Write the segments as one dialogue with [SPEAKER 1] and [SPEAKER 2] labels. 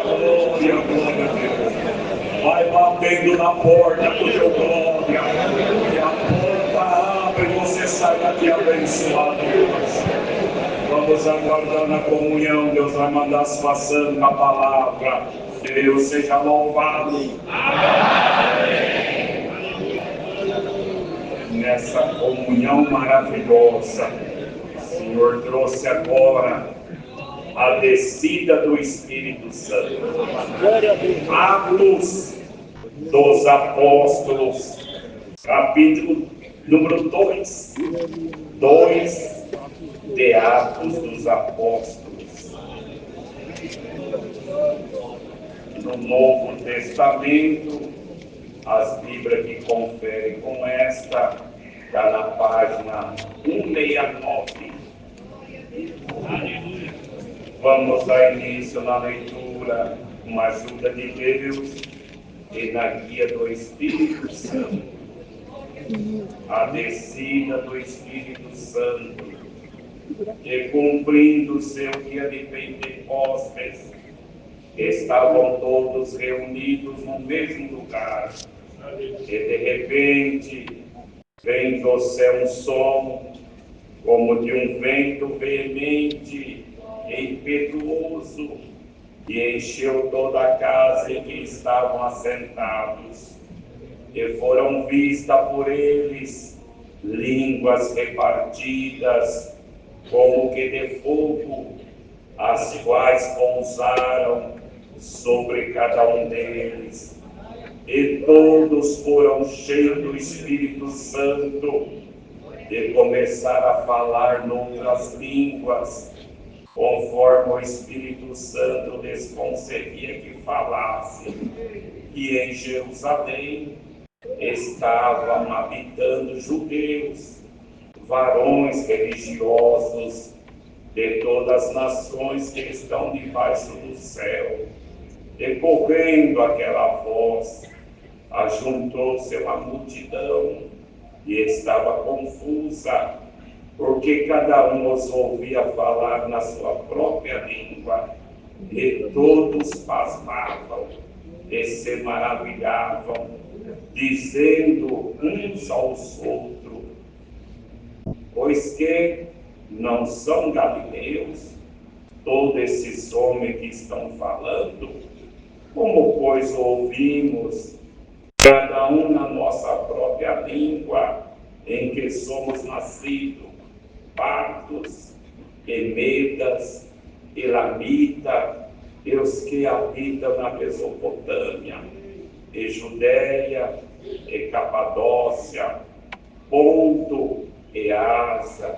[SPEAKER 1] Glória, glória a Deus. Vai batendo na porta do teu glória. E a porta abre e você sai daqui abençoado, Deus. Vamos aguardar na comunhão. Deus vai mandar se passando a palavra. Deus seja louvado. Amém. Nessa comunhão maravilhosa, o Senhor trouxe agora a descida do Espírito Santo. Atos dos Apóstolos, capítulo número 2. 2 de Atos dos Apóstolos. No Novo Testamento, as Bíblias que conferem com esta, está na página 169. Vamos dar início na leitura com a ajuda de Deus e na guia do Espírito Santo. A descida do Espírito Santo, e cumprindo o seu dia de Pentecostes, estavam todos reunidos no mesmo lugar. E de repente, vem do céu um som, como de um vento veemente e impetuoso, e encheu toda a casa em que estavam assentados. E foram vistas por eles línguas repartidas, como que de fogo, as quais pousaram sobre cada um deles. E todos foram cheios do Espírito Santo e começaram a falar noutras línguas, conforme o Espírito Santo lhes concedia que falassem. E em Jerusalém estavam habitando judeus, varões religiosos de todas as nações que estão debaixo do céu. E correndo aquela voz, ajuntou-se uma multidão e estava confusa, porque cada um os ouvia falar na sua própria língua, e todos pasmavam e se maravilhavam, dizendo uns aos outros: pois que não são galileus todos esses homens que estão falando? Como, pois, ouvimos, cada um na nossa própria língua, em que somos nascidos, partos, e medas, e lamita, e os que habitam na Mesopotâmia, e Judéia, e Capadócia, Ponto, e Ásia,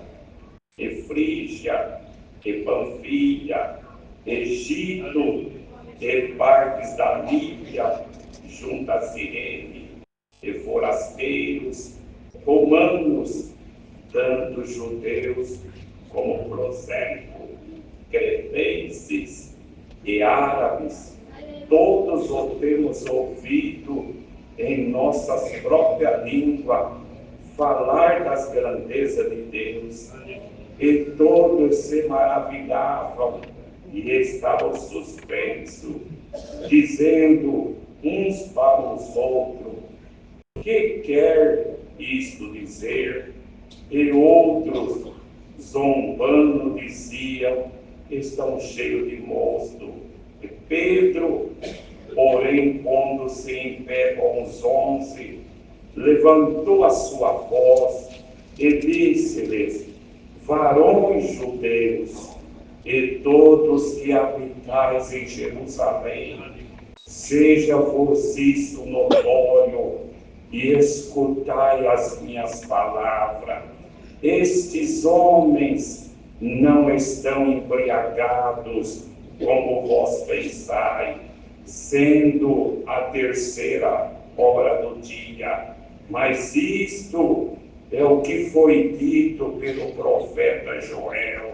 [SPEAKER 1] e Frígia, e Panfilha, Egito, e partes da Líbia, junto a Cirene, e forasteiros, romanos, tanto judeus como prosélitos, cretenses e árabes, todos o temos ouvido em nossas próprias línguas falar das grandezas de Deus, e todos se maravilhavam e estavam suspensos, dizendo uns para os outros: que quer isto dizer? E outros, zombando, diziam: estão cheios de mosto. E Pedro, porém, pondo-se em pé com os 11, levantou a sua voz e disse-lhes: varões judeus, e todos que habitais em Jerusalém, seja-vos isto notório, e escutai as minhas palavras. Estes homens não estão embriagados, como vós pensais, sendo a terceira hora do dia. Mas isto é o que foi dito pelo profeta Joel.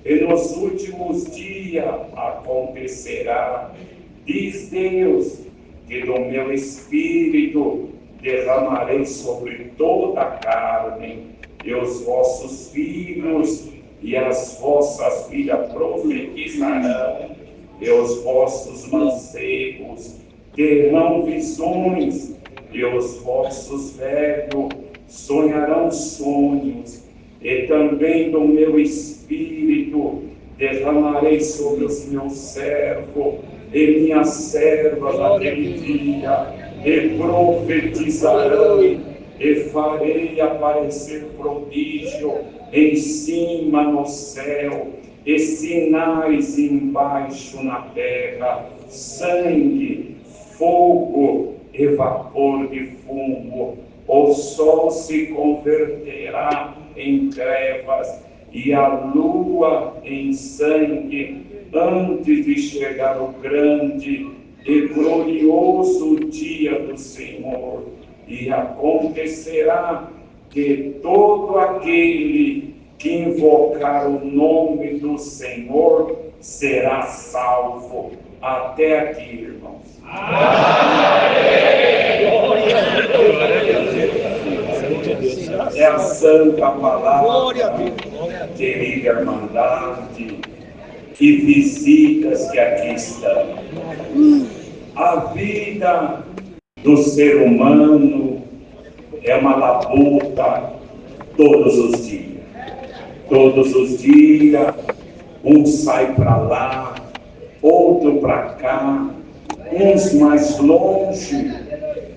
[SPEAKER 1] E nos últimos dias acontecerá, diz Deus, que do meu espírito derramarei sobre toda a carne, e os vossos filhos e as vossas filhas profetizarão, e os vossos mancebos terão visões, e os vossos velhos sonharão sonhos, e também do meu espírito derramarei sobre os meus servos e minhas servas naquele dia, e profetizarão, e farei aparecer prodígio em cima no céu, e sinais embaixo na terra, sangue, fogo e vapor de fumo. O sol se converterá em trevas e a lua em sangue, antes de chegar o grande e glorioso dia do Senhor. E acontecerá que todo aquele que invocar o nome do Senhor será salvo. Até aqui, irmãos. É a santa palavra, querida irmandade e visitas que aqui estão. A vida do ser humano é uma labuta todos os dias. Todos os dias, um sai para lá, outro para cá, uns mais longe,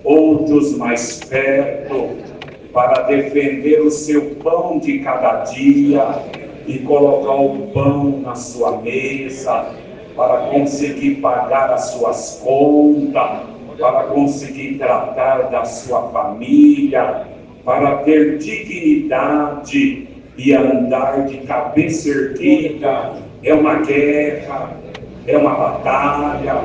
[SPEAKER 1] outros mais perto, para defender o seu pão de cada dia e colocar o pão na sua mesa, para conseguir pagar as suas contas, para conseguir tratar da sua família, para ter dignidade e andar de cabeça erguida. É uma guerra, é uma batalha.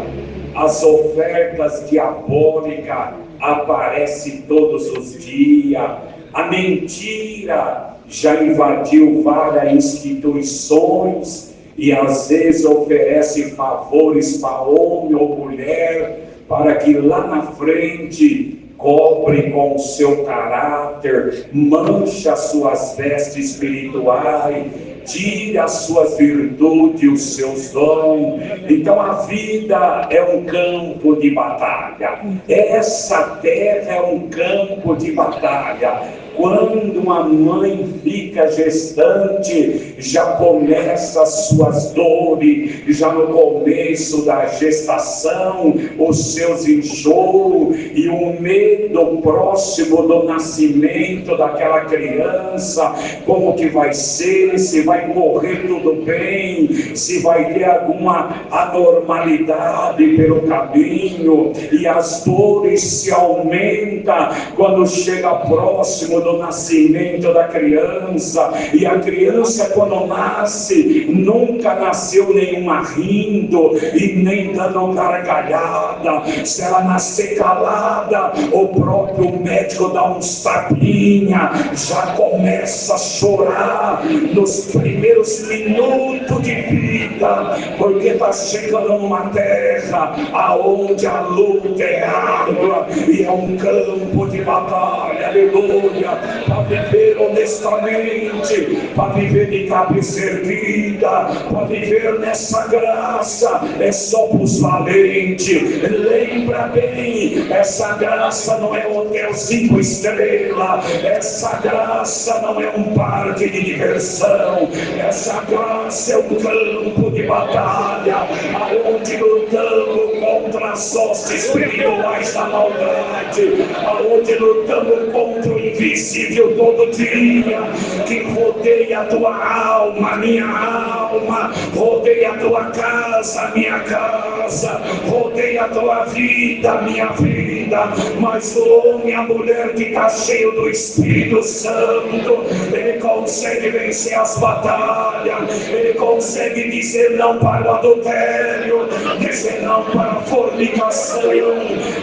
[SPEAKER 1] As ofertas diabólicas aparecem todos os dias. A mentira já invadiu várias instituições e às vezes oferece favores para homem ou mulher, para que lá na frente cobre com o seu caráter, mancha suas vestes espirituais, tira as suas virtudes e os seus dons. Então a vida é um campo de batalha. Essa terra é um campo de batalha. Quando uma mãe fica gestante, já começa as suas dores, já no começo da gestação, os seus enjoos e o medo próximo do nascimento daquela criança, como que vai ser, se vai morrer tudo bem, se vai ter alguma anormalidade pelo caminho, e as dores se aumentam quando chega próximo do nascimento da criança. E a criança, quando nasce, nunca nasceu nenhuma rindo e nem dando gargalhada. Se ela nascer calada, o próprio médico dá um tapinha, já começa a chorar nos primeiros minutos de vida, porque está chegando numa terra aonde a luta é árdua e é um campo de batalha. Aleluia. Para viver honestamente, para viver de cabeça erguida, para viver nessa graça, é só para os valentes. Lembra bem, essa graça não é um hotel 5 estrelas, essa graça não é um parque de diversão, essa graça é um campo de batalha, aonde lutamos contra as hostes espirituais da maldade, aonde lutamos contra o invisível todo dia, que rodeia a tua alma, minha alma, rodeia a tua casa, minha casa, rodeia a tua vida, minha vida. Mas o homem e a mulher que está cheio do Espírito Santo, ele consegue vencer as batalhas, ele consegue dizer não para o adultério, dizer não para a fornicação,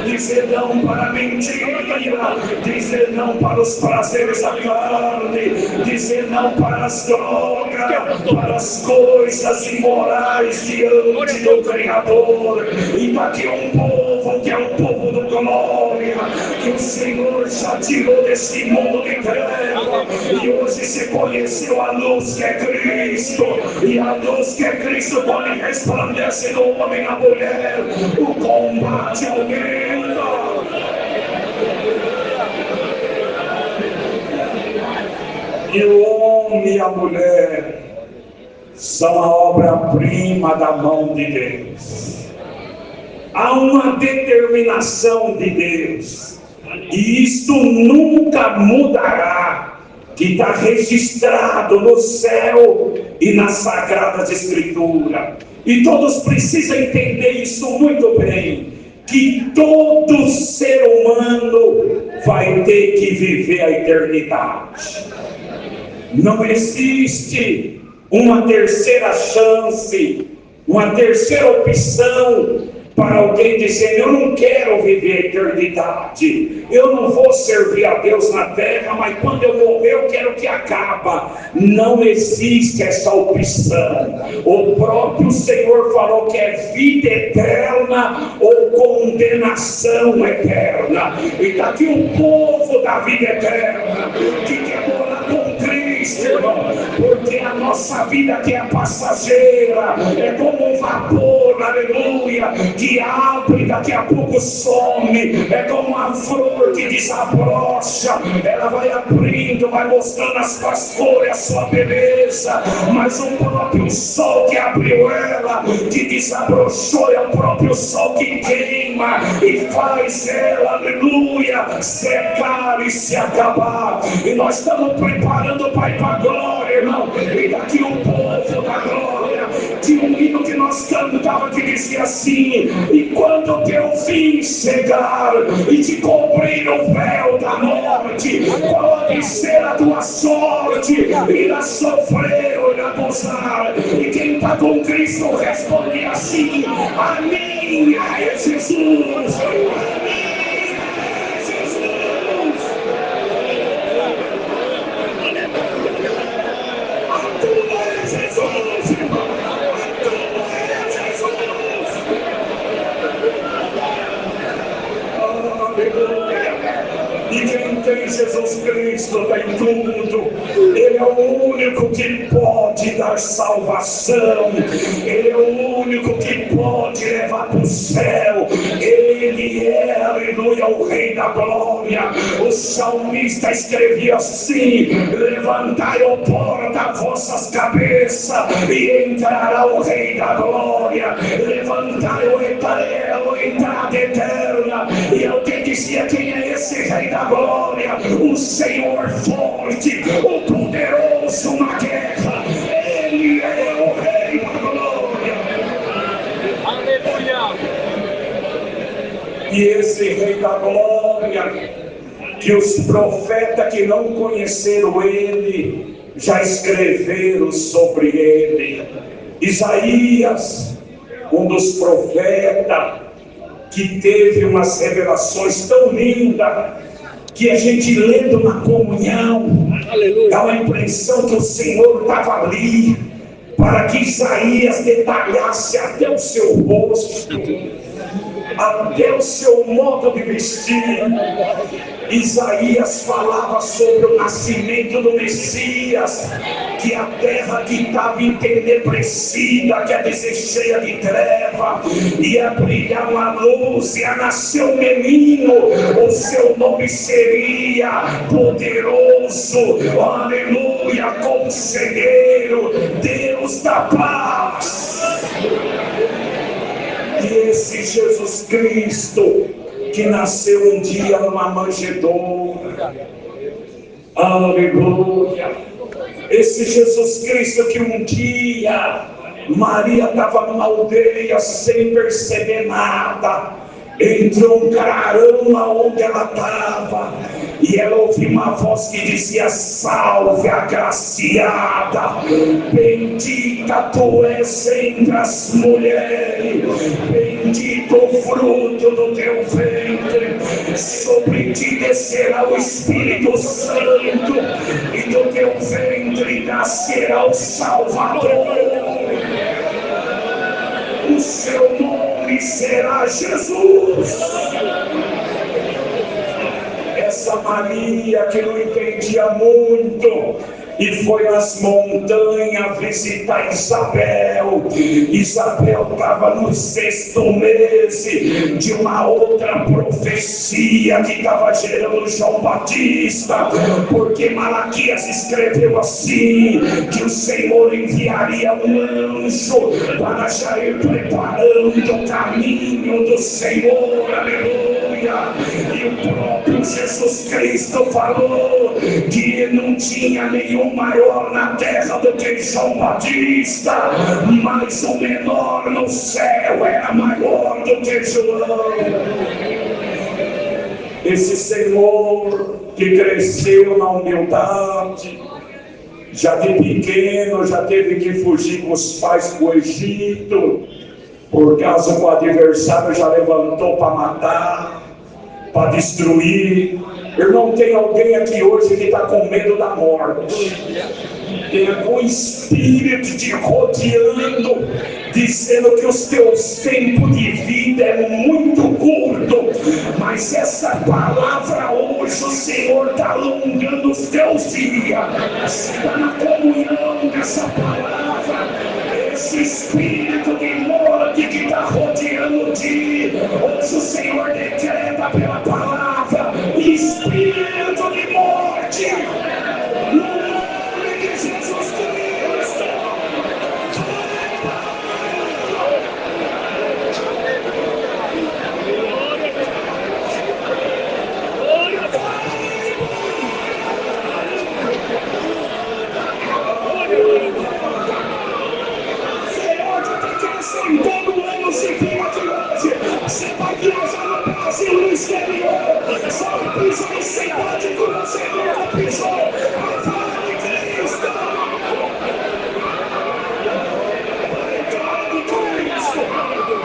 [SPEAKER 1] dizer não para a mentira, dizer não para os prazeres da carne, dizer não para as drogas, para as coisas imorais diante do Criador. E daqui um povo que é um povo do glória, que o Senhor já tirou desse mundo de treva e hoje se conheceu a luz que é Cristo, e a luz que é Cristo quando resplandece no homem e na mulher, o combate aumenta. E o homem e a mulher são a obra-prima da mão de Deus. Há uma determinação de Deus, e isto nunca mudará, que está registrado no céu e nas Sagradas Escrituras. E todos precisam entender isso muito bem, que todo ser humano vai ter que viver a eternidade. Não existe uma terceira chance, uma terceira opção para alguém dizer: eu não quero viver a eternidade, eu não vou servir a Deus na terra, mas quando eu morrer eu quero que acabe. Não existe essa opção. O próprio Senhor falou que é vida eterna ou condenação eterna. E está aqui o povo da vida eterna que quer morar com Cristo, irmão, porque a nossa vida aqui é passageira, é como um vapor, aleluia, que abre e daqui a pouco some, é como uma flor que desabrocha, ela vai abrindo, vai mostrando as suas cores, a sua beleza, mas o próprio sol que abriu ela, que desabrochou, é o próprio sol que queima e faz ela, aleluia, secar e se acabar. E nós estamos preparando para ir para a glória, irmão. E daqui o povo da glória, tinha um hino que nós cantava que dizia assim: e quando teu fim chegar e te cobrir o véu da morte, pode ser a tua sorte, irá sofrer ou irá gozar. E quem está com Cristo responde assim: amém, é Jesus, amém. E quem tem Jesus Cristo tem tudo. Ele é o único que pode dar salvação. Ele é o único que pode levar para o céu. Ele é, aleluia, o Rei da Glória. O salmista escrevia assim: levantai, ó porta, vossas cabeças, e entrará o Rei da Glória. Levantai, ó entrada eterna. E alguém dizia: quem é esse Rei da Glória? O Senhor forte, o poderoso na guerra. Ele é o Rei da Glória. Aleluia. E esse Rei da Glória, que os profetas que não conheceram ele já escreveram sobre ele. Isaías, um dos profetas que teve umas revelações tão lindas, que a gente lendo na comunhão, aleluia, dá uma impressão que o Senhor estava ali para que Isaías detalhasse até o seu rosto, até o seu modo de vestir. Isaías falava sobre o nascimento do Messias, que a terra que estava entenebrecida, que ia dizer cheia de treva, ia brilhar uma luz, ia nascer um menino, o seu nome seria Poderoso, aleluia, Conselheiro, Deus da Paz. E esse Jesus Cristo, que nasceu um dia numa manjedoura, aleluia, esse Jesus Cristo que um dia Maria estava numa aldeia sem perceber nada, entrou um clarão aonde ela estava, e ela ouviu uma voz que dizia: salve, agraciada, bendita tu és entre as mulheres, bendito o fruto do teu ventre, sobre ti descerá o Espírito Santo, e do teu ventre nascerá o Salvador. O seu nome será Jesus. Maria, que não entendia muito, e foi nas montanhas visitar Isabel. Isabel estava no 6º mês de uma outra profecia que estava gerando João Batista, porque Malaquias escreveu assim, que o Senhor enviaria um anjo para já ir preparando o caminho do Senhor, aleluia. E o próprio Jesus Cristo falou que não tinha nenhum maior na terra do que João Batista, mas o menor no céu era maior do que João. Esse Senhor que cresceu na humildade, já de pequeno já teve que fugir com os pais para o Egito, por causa que o adversário já levantou para matar, para destruir. Irmão, tem alguém aqui hoje que está com medo da morte, tem algum espírito te rodeando, dizendo que os teus tempos de vida é muito curto, mas essa palavra hoje o Senhor está alongando os teus dias. Está na comunhão dessa palavra. Esse espírito de morte que está rodeando ti, hoje o Senhor decreta pela palavra: espírito de morte, no nome de Jesus Cristo. Todo ano civil aqui hoje, você vai viajar no Brasil, no exterior, só pisou em cidade que você nunca pisou, a fala de Cristo. Obrigado, Cristo.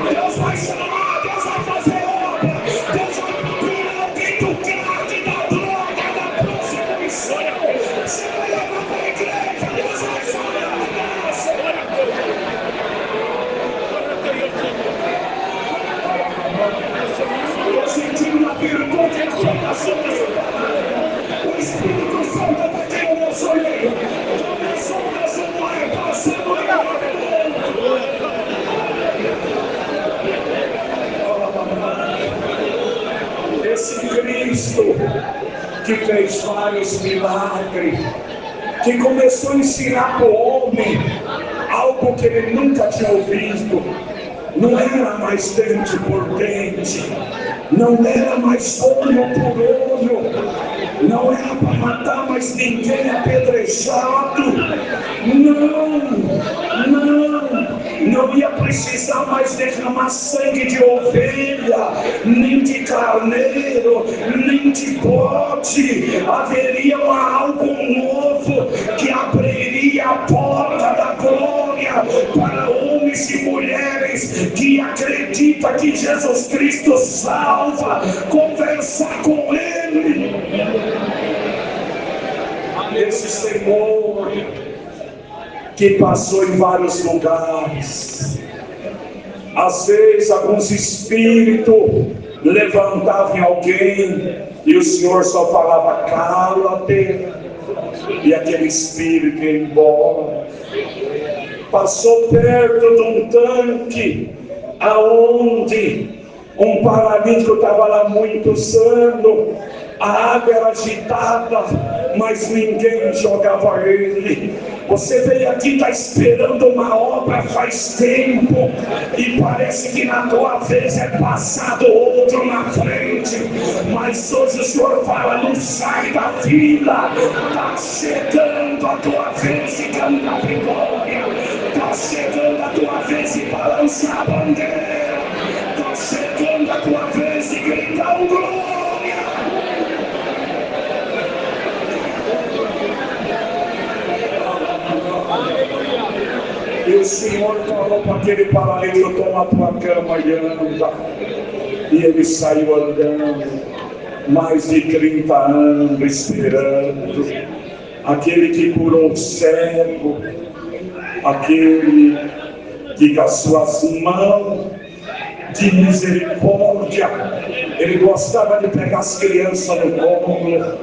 [SPEAKER 1] Deus vai chamar, Deus vai fazer obra, Deus vai procurar alguém do crack, da droga, da prostituição. Você vai levar para a igreja, Deus vai falar a graça. Eu senti uma pergunta e informação dessa palavra. O Espírito Santo está aqui no meu sonho. Começou a zoar, passando esse Cristo que fez vários milagres, que começou a ensinar para o homem algo que ele nunca tinha ouvido. Não era mais dente por dente, não era mais olho por olho, não era para matar mais ninguém apedrejado, não ia precisar mais derramar sangue de ovelha, nem de carneiro, nem de bode. Haveria algo novo que abriria a porta da glória para homens e mulheres que acreditam que Jesus Cristo salva. Conversar com Ele. Esse Senhor que passou em vários lugares, às vezes alguns espíritos levantavam em alguém e o Senhor só falava: cala-te, e aquele espírito ia embora. Passou perto de um tanque aonde um paralítico estava lá muitos anos, a água era agitada, mas ninguém jogava ele. Você veio aqui, está esperando uma obra faz tempo, e parece que na tua vez é passado outro na frente, mas hoje o Senhor fala: não sai da fila, está chegando a tua vez e canta a vitória, está chegando a tua vez e balança a bandeira, está chegando a tua vez e grita o glória. E o Senhor falou para aquele paralítico: toma a tua cama e anda. E ele saiu andando, mais de 30 anos esperando. Aquele que curou o cego, aquele que com as suas mãos de misericórdia. Ele gostava de pegar as crianças no colo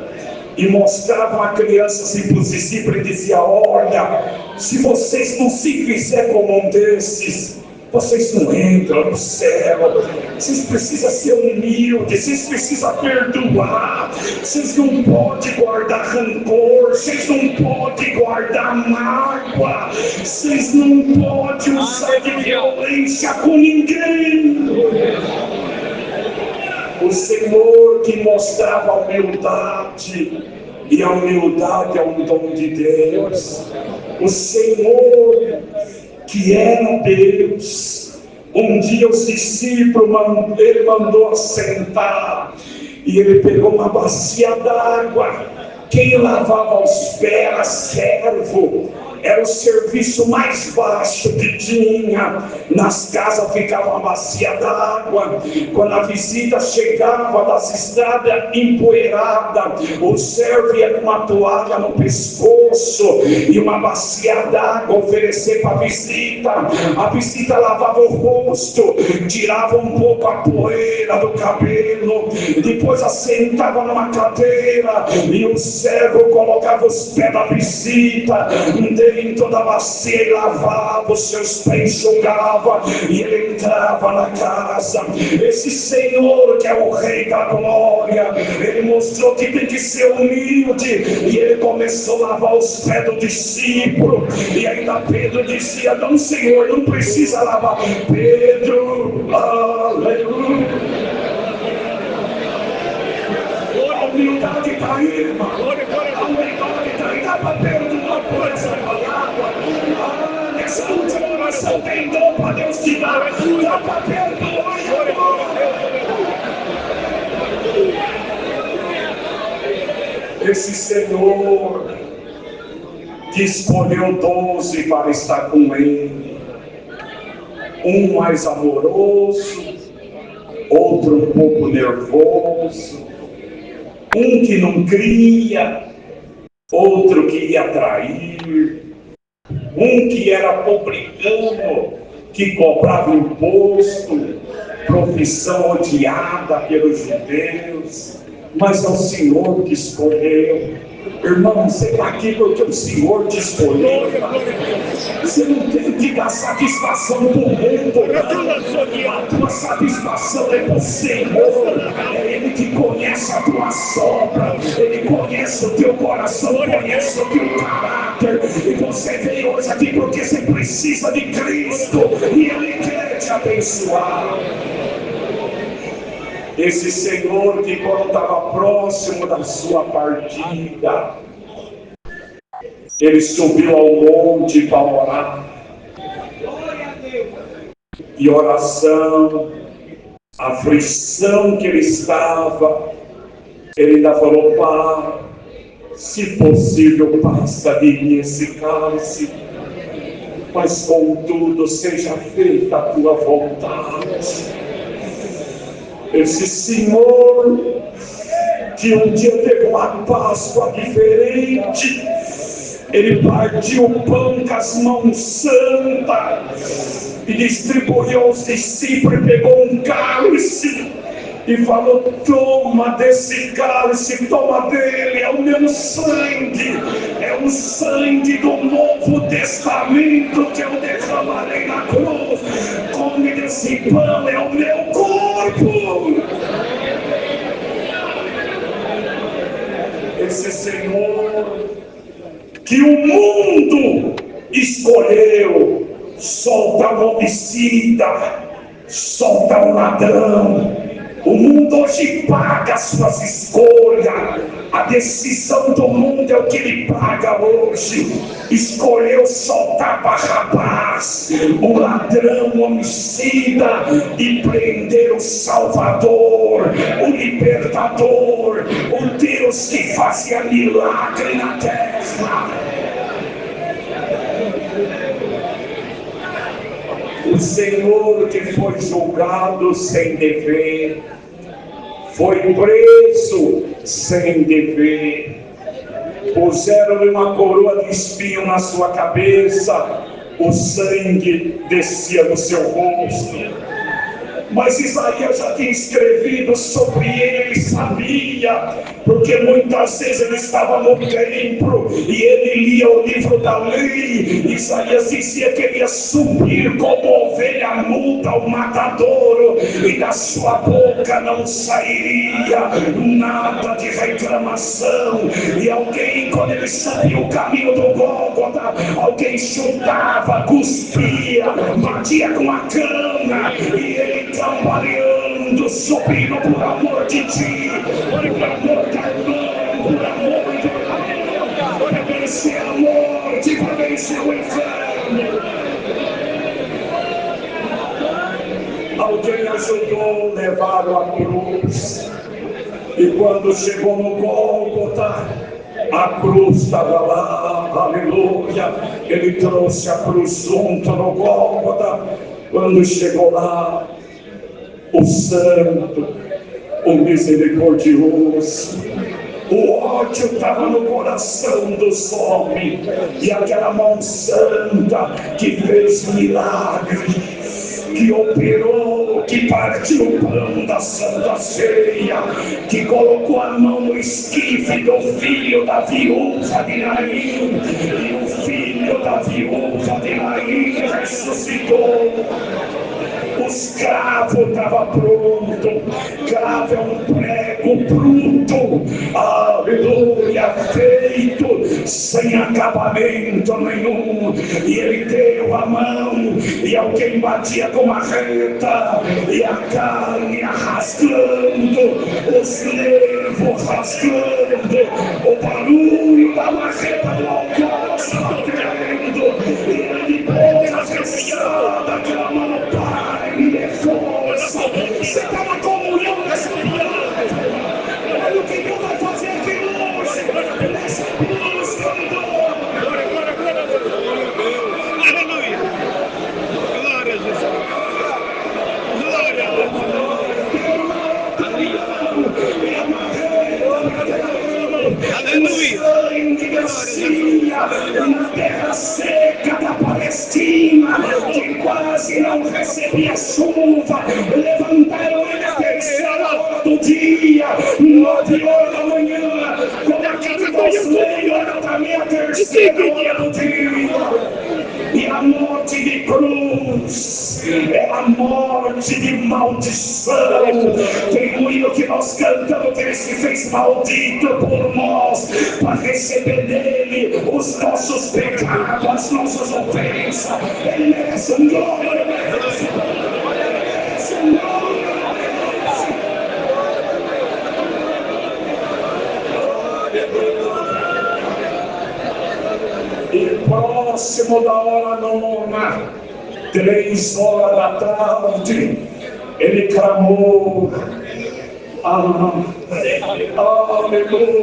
[SPEAKER 1] e mostrava a criança assim para os discípulos e dizia: olha, se vocês não se fizerem como um desses, vocês não entram no céu. Vocês precisam ser humildes, vocês precisam perdoar, vocês não podem guardar rancor, vocês não podem guardar mágoa, vocês não podem usar de violência com ninguém. O Senhor que mostrava a humildade, e a humildade é um dom de Deus. O Senhor que era Deus, um dia os discípulos, ele mandou assentar, e ele pegou uma bacia d'água. Quem lavava os pés era servo, era o serviço mais baixo que tinha. Nas casas ficava uma bacia d'água. Quando a visita chegava das estradas empoeiradas, o servo ia com uma toalha no pescoço e uma bacia d'água oferecer para a visita. A visita lavava o rosto, tirava um pouco a poeira do cabelo, depois assentava numa cadeira e o servo colocava os pés da visita dentro da bacia e lavava os seus pés, enxugava, e ele entrava na casa. Esse Senhor que é o Rei da Glória, ele mostrou que tem que ser humilde, e ele começou a lavar os pés do discípulo. E ainda Pedro dizia: não, Senhor, não precisa lavar. Pedro, aleluia, a humildade está aí, irmão. A humildade está aí. Dá para perdoar por essa palavra. Nessa última oração tem dom para Deus te dar. Dá para perdoar agora. Esse Senhor que escolheu 12 para estar com ele, um mais amoroso, outro um pouco nervoso, um que não cria, outro que ia trair, um que era publicano, que cobrava imposto, profissão odiada pelos judeus, mas é o Senhor que escolheu. Irmão, você está aqui porque o Senhor te escolheu. Você não tem que dar satisfação para o mundo. A tua satisfação é para o Senhor. É Ele que conhece a tua sombra. Ele conhece o teu coração, conhece o teu caráter. E você veio hoje aqui porque você precisa de Cristo. E Ele quer te abençoar. Esse Senhor que quando estava próximo da sua partida, ele subiu ao monte para orar. E oração, a aflição que ele estava, ele ainda falou: Pai, se possível, passa de mim esse cálice, mas contudo seja feita a tua vontade. Esse Senhor que um dia teve uma Páscoa diferente, ele partiu o pão com as mãos santas e distribuiu aos discípulos, e pegou um cálice e falou: toma desse cálice, toma dele, é o meu sangue, é o sangue do Novo Testamento que eu derramarei na cruz. Come desse pão, é o meu corpo. Esse Senhor que o mundo escolheu, solta um homicida, solta um ladrão. O mundo hoje paga as suas escolhas. A decisão do mundo é o que ele paga hoje. Escolheu soltar Barrabás, o ladrão, o homicida, e prender o Salvador, o Libertador, o Deus que fazia milagre na terra. O Senhor que foi julgado sem dever, foi preso sem dever, puseram-lhe uma coroa de espinho na sua cabeça, o sangue descia no seu rosto. Mas Isaías já tinha escrevido sobre ele, sabia, porque muitas vezes ele estava no templo e ele lia o livro da lei. Isaías dizia que ele ia subir como ovelha muda ao matadouro, e da sua boca não sairia nada de reclamação. E alguém, quando ele sabia o caminho do Gólgota, alguém chutava, cuspia, batia com a cana, e ele trabalhando, subindo por amor de ti, por amor da irmã, por amor do irmão, para vencer a morte, para vencer o inferno. Alguém ajudou a levar a cruz, e quando chegou no Gólgota, a cruz estava lá, aleluia. Ele trouxe a cruz junto no Gólgota. Quando chegou lá, o santo, o misericordioso, o ódio estava no coração dos homens, e aquela mão santa que fez milagres, que operou, que partiu o pão da Santa Ceia, que colocou a mão no esquife do filho da viúva de Naim, e o filho da viúva de Naim ressuscitou. Os cravos estavam prontos. Cravo é um prego bruto, aleluia, feito sem acabamento nenhum. E ele deu a mão, e alguém batia com a reta, e a carne arrastando, os nervos rasgando, o barulho da marreta do alcance batendo, e ele boca fechada, clamando: Pai, me dê força. Você está na comunhão dessa piada. Olha o que Deus vai fazer aqui hoje, nessa busca do dor.
[SPEAKER 2] Aleluia. Glória a Jesus. Glória a Deus. Aleluia.
[SPEAKER 1] Na terra seca da Palestina, que quase não recebia chuva, levantaram ele à terceira hora do dia, 9 horas da manhã, quando a casa dos leis era também a terceira hora do dia. E a morte de cruz é a morte de maldição. Tem um hino que nós cantamos que ele se fez maldito por nós, para receber dele os nossos pecados, as nossas ofensas. Ele merece um glória, ele merece um glória. E próximo da hora nona, 3 horas da tarde, ele clamou: aleluia.
[SPEAKER 2] Aleluia.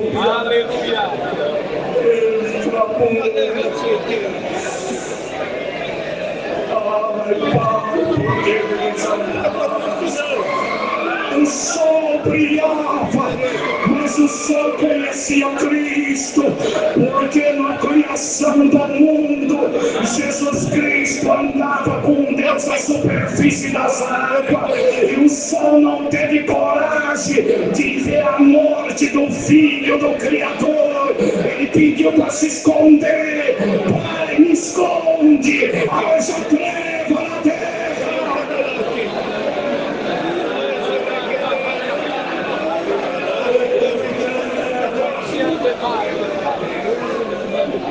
[SPEAKER 1] Ele clamou: ai, Pai, porque eles amaram. O sol brilhava, mas o sol conhecia Cristo, porque na criação do mundo, Jesus Cristo andava com Deus na superfície das águas, e o sol não teve coragem de ver a morte do Filho do Criador. Ele pediu para se esconder: Pai, me esconde, haja treva na terra.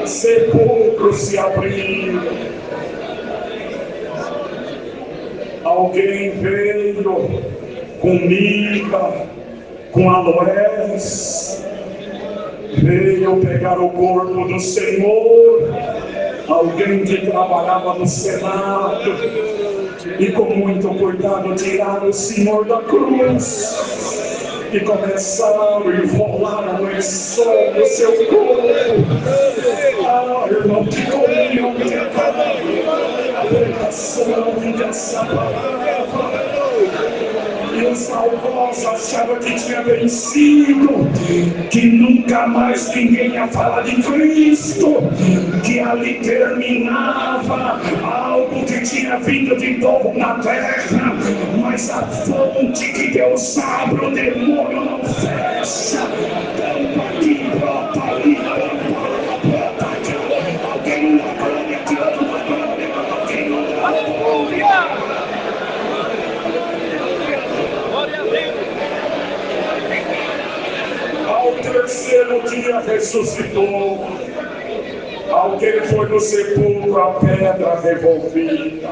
[SPEAKER 1] Sepulcro se abriu. Alguém veio com mirra, com aloés, veio pegar o corpo do Senhor. Alguém que trabalhava no Senado, e com muito cuidado tiraram o Senhor da cruz e começaram a enrolar o lençol no seu corpo. Ah, irmão, que comunhão que é a pregação dessa palavra. E os maldosos achavam que tinha vencido, que nunca mais ninguém ia falar de Cristo, que ali terminava algo que tinha vindo de novo na terra. Mas mas a fonte que Deus abre, o demônio não fecha. Tampa aqui, brota ali, brota aqui. Alguém na glória, que outra glória, alguém na glória.
[SPEAKER 2] Aleluia! Glória a Deus!
[SPEAKER 1] Ao terceiro dia ressuscitou. Alguém foi no sepulcro, a pedra revolvida.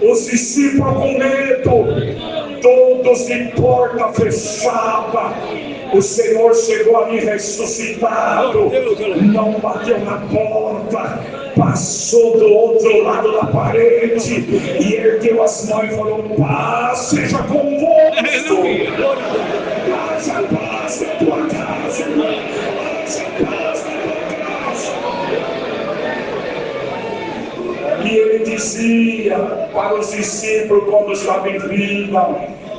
[SPEAKER 1] Os discípulos com medo, todos de porta fechada. O Senhor chegou ali ressuscitado, não bateu na porta, passou do outro lado da parede e ergueu as mãos e falou: paz seja convosco. Haja paz na tua casa, haja paz na tua casa. E ele dizia para os discípulos quando estava em vida: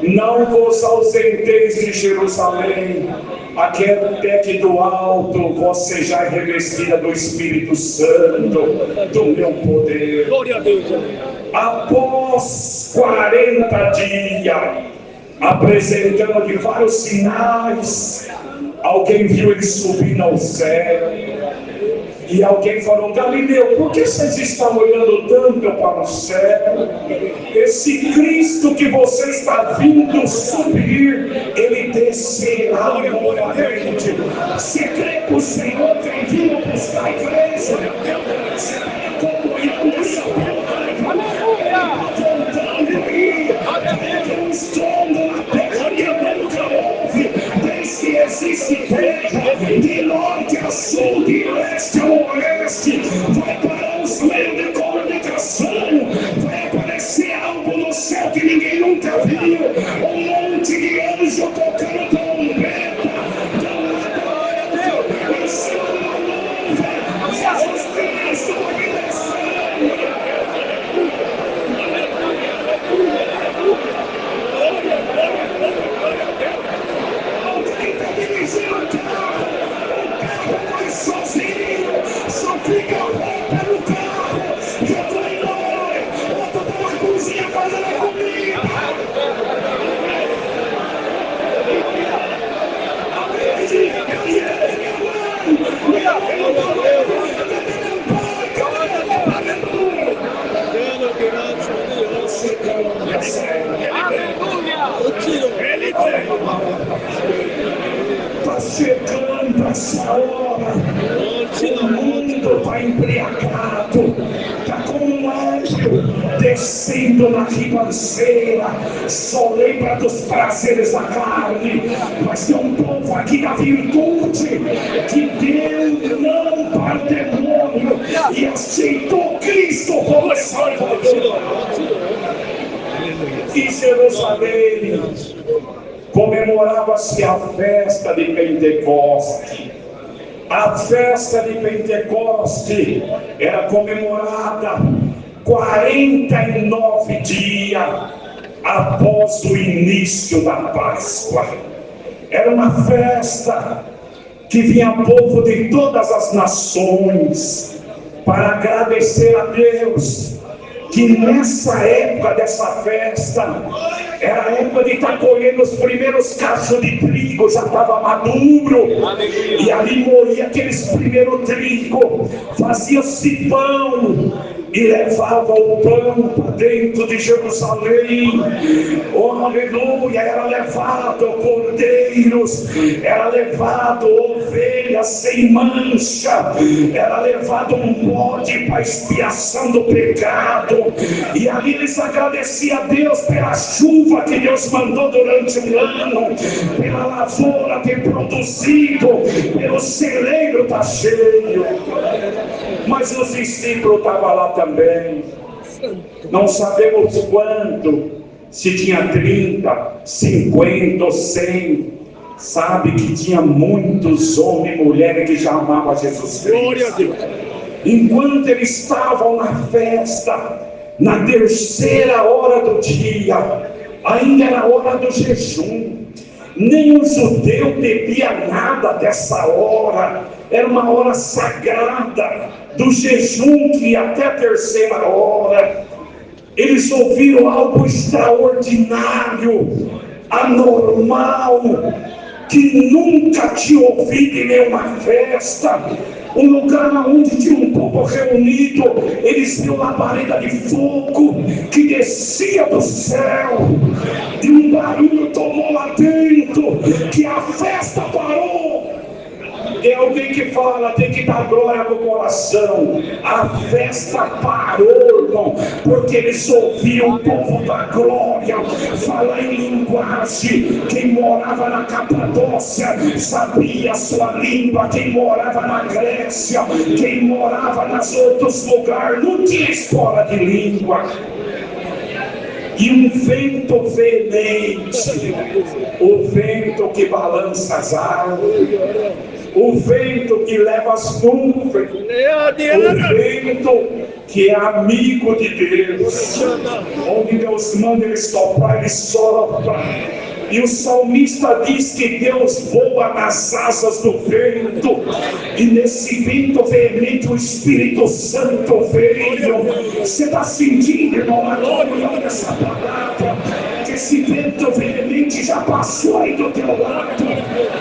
[SPEAKER 1] não vos ausenteis de Jerusalém, até que do alto vós sejais revestida do Espírito Santo, do meu poder.
[SPEAKER 2] Glória a Deus!
[SPEAKER 1] Após 40 dias, apresentando vários sinais, alguém viu ele subir ao céu. E alguém falou: Galileu, por que vocês estão olhando tanto para o céu? Esse Cristo que você está vindo subir, ele descerá novamente. Você crê que o Senhor tem vindo buscar a igreja? Você está acompanhando essa palavra? Voltando aí, um estrondo na terra que nunca houve, desde que existe terra, de norte a sul, de leste a oeste, vai para os meios de comunicação, vai aparecer algo no céu que ninguém nunca viu, um monte de anjos tocando trombeta, em cima de uma nuvem, Jesus Cristo vai descendo. Alguém está dirigindo o carro vai sozinho, só fica roupa no carro, já vai embora, outro tá na cozinha fazendo a comida. Está chegando essa hora, o mundo está embriagado, está como um anjo descendo na ribanceira, só lembra dos prazeres da carne, mas tem um povo aqui da virtude que deu não para o demônio e aceitou Cristo como Salvador. Em Jerusalém comemorava-se a festa de Pentecoste. A festa de Pentecoste era comemorada 49 dias após o início da Páscoa. Era uma festa que vinha povo de todas as nações para agradecer a Deus, que nessa época dessa festa era a época de estar colhendo os primeiros cachos de trigo, já estava maduro, e ali moía aqueles primeiros trigo, fazia-se pão e levava o pão para dentro de Jerusalém. Oh, aleluia! Era levado cordeiros, era levado ovelhas sem mancha, era levado um bode para expiação do pecado, e ali eles agradeciam a Deus pela chuva que Deus mandou durante o ano, pela lavoura ter produzido, pelo celeiro estar cheio. Mas os discípulos estavam lá também. Não sabemos quanto, se tinha 30, 50 ou 100. Sabe que tinha muitos homens e mulheres que já amavam Jesus Cristo.
[SPEAKER 2] Glória a Deus.
[SPEAKER 1] Enquanto eles estavam na festa, na terceira hora do dia, ainda era a hora do jejum. Nem o judeu bebia nada dessa hora. Era uma hora sagrada do jejum que ia até a terceira hora. Eles ouviram algo extraordinário, anormal, que nunca tinha ouvido em nenhuma festa. Um lugar onde tinha um povo reunido, eles viram labareda de fogo que descia do céu, e um barulho tomou lá dentro, que a festa parou. É alguém que fala, tem que dar glória no coração. A festa parou, irmão, porque eles ouviam o povo da glória falar em linguagem. Quem morava na Capadócia sabia a sua língua. Quem morava na Grécia, quem morava nos outros lugares, não tinha escola de língua. E um vento veemente, o vento que balança as árvores, o vento que leva as nuvens, o vento que é amigo de Deus, onde Deus manda ele soprar, ele sopra. E o salmista diz que Deus voa nas asas do vento, e nesse vento veemente o Espírito Santo veio. Você está sentindo, irmão, a glória dessa palavra? Que esse vento veemente já passou aí do teu lado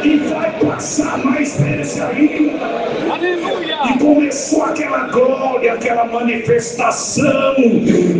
[SPEAKER 1] e vai passar mais vezes ainda.
[SPEAKER 2] Aleluia!
[SPEAKER 1] E começou aquela glória, aquela manifestação,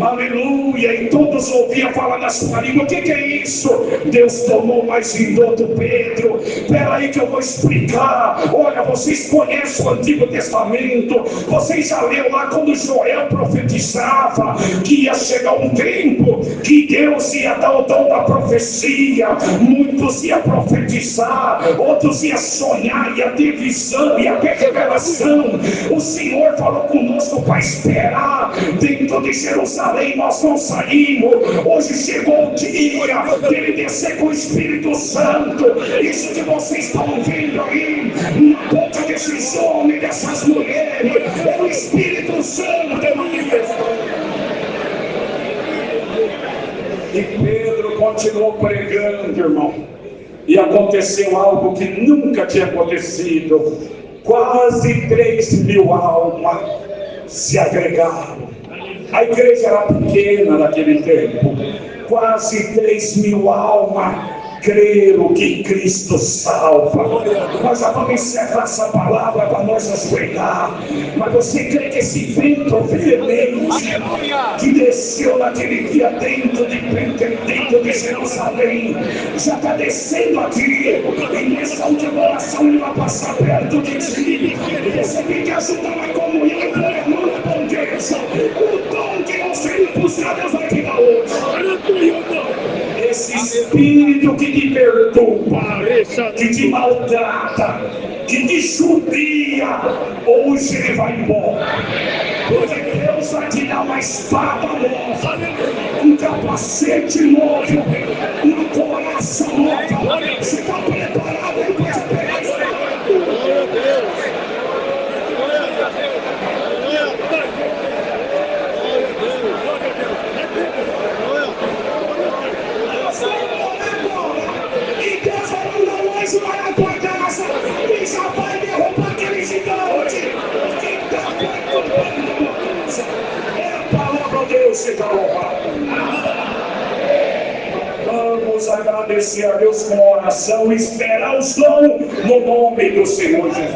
[SPEAKER 1] aleluia, e todos ouviam falar na sua língua. O que é isso? Deus tomou mais vindouro do Pedro. Espera aí que eu vou explicar. Olha, vocês conhecem o Antigo Testamento, vocês já leram lá quando Joel profetizava que ia chegar um tempo que Deus ia dar o dom da profecia. Muitos iam profetizar, outros iam sonhar, ia ter visão, ia ter revelação. O Senhor falou conosco para esperar dentro de Jerusalém. Nós não saímos. Hoje chegou o dia dele descer com o Espírito Santo. Isso que vocês estão vendo aí na boca desses homens, dessas mulheres, é o Espírito Santo manifestando. E Pedro continuou pregando, irmão, e aconteceu algo que nunca tinha acontecido. Quase 3.000 almas se agregaram. A igreja era pequena naquele tempo. Quase 3.000 almas creram que Cristo salva. Nós já vamos encerrar essa palavra para nós ajoelhar. Mas você crê que esse vento veemente que desceu naquele dia dentro de Jerusalém já está descendo aqui, e nessa última oração ele vai passar perto de ti, e você tem que ajudar na comunhão e pôr a mão na bandeja. O dom que você impulsa, Deus vai te dar hoje. Esse espírito que te perturba, que te maltrata, que te judia, hoje ele vai embora. Porque Deus vai te dar uma espada nova, um capacete novo, uma coraça nova. Você está preparado aí para pegar isso? E Deus vai mandar mais uma na tua casa e já vai derrubar aquele gigante que está perturbando. É a palavra de Deus que está louvado. Vamos agradecer a Deus com oração e esperar os dons no nome do Senhor Jesus.